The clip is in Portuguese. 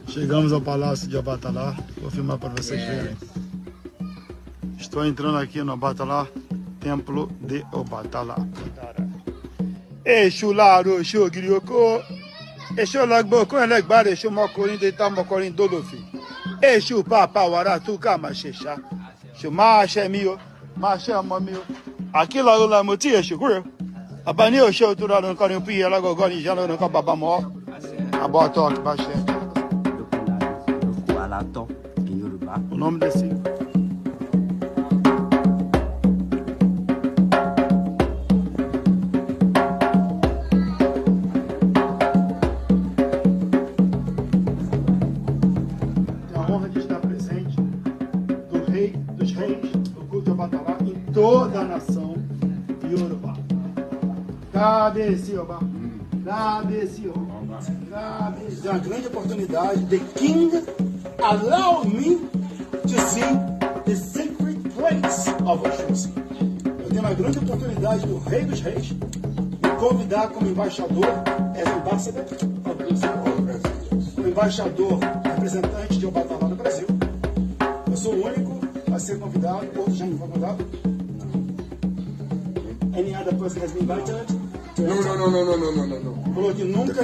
Chegamos ao Palácio de Obatalá. Vou filmar para vocês verem. Estou entrando aqui no Obatalá, Templo de Obatalá. Exu Laro, Exu Girioko, Exu Lagboko, Elegbar, Exu Mocorim, Deita Mocorim, Dolofi. Exu Papa, Waratu, Kamashesha. Exu Macha Mio, Macha Mamio. Aqui lá o Moti, Exu Guru. Abani, Exu Turano, no Corim Pia, Lagogoni, Jalo, no Cababamo. A boa toque, baixa. O nome desse. Dos reis do culto de Obatalá em toda a nação Yorubá. Cabe-se, Oba. Cabe-se, Oba. Cabe-se. É uma grande oportunidade. The King allow me to see the sacred place of Oxóssi. Eu tenho uma grande oportunidade do Rei dos Reis me convidar como embaixador, as ambassador of Brazil, como embaixador representante de Obatalá no Brasil. Eu sou o único a ser convidado, outros já me foram convidados. Any other person has been invited? No. Falou que nunca.